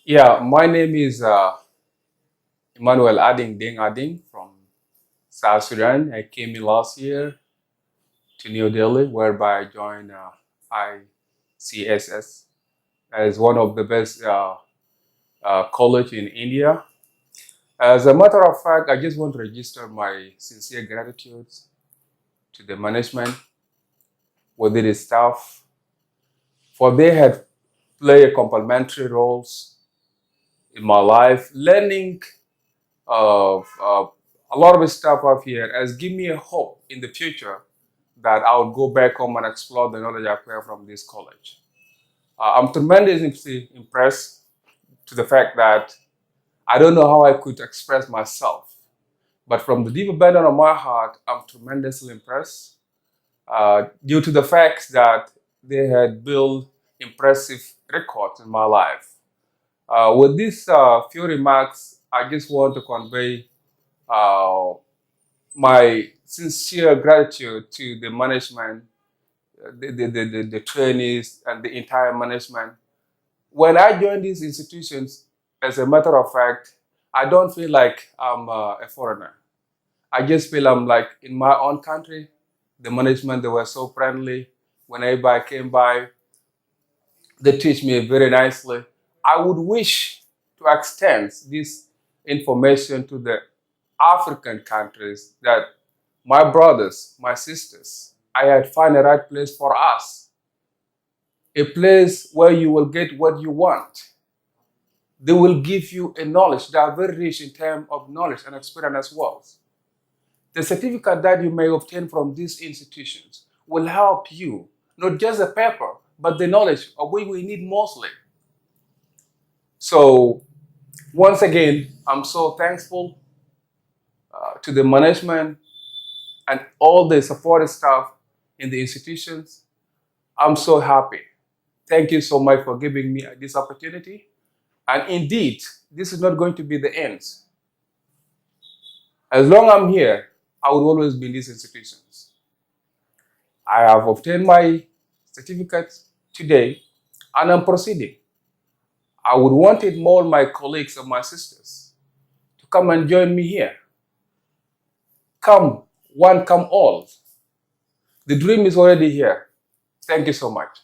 Yeah, my name is Emmanuel Deng from South Sudan. I came in last year to New Delhi, whereby I joined ICSS as one of the best college in India. As a matter of fact, I just want to register my sincere gratitude to the management, with the staff, for they had played complementary roles in my life. Learning of a lot of stuff up here has given me a hope in the future that I'll go back home and explore the knowledge I acquired from this college. I'm tremendously impressed to the fact that I don't know how I could express myself, but from the deep abandon of my heart, I'm tremendously impressed due to the fact that they had built impressive records in my life. With these few remarks, I just want to convey uh, my sincere gratitude to the management, the trainees, and the entire management. When I join these institutions, as a matter of fact, I don't feel like I'm a foreigner. I just feel I'm like in my own country. The management, they were so friendly. Whenever I came by, they teach me very nicely. I would wish to extend this information to the African countries that my brothers, my sisters, I had found the right place for us, a place where you will get what you want. They will give you a knowledge that are very rich in terms of knowledge and experience as well. The certificate that you may obtain from these institutions will help you, not just the paper, but the knowledge of what we need mostly. So once again, I'm so thankful to the management and all the support staff in the institutions. I'm so happy. Thank you so much for giving me this opportunity. And indeed, this is not going to be the end. As long as I'm here, I will always be in these institutions. I have obtained my certificate today and I'm proceeding. I would want it more my colleagues and my sisters to come and join me here. Come one, come all. The dream is already here. Thank you so much.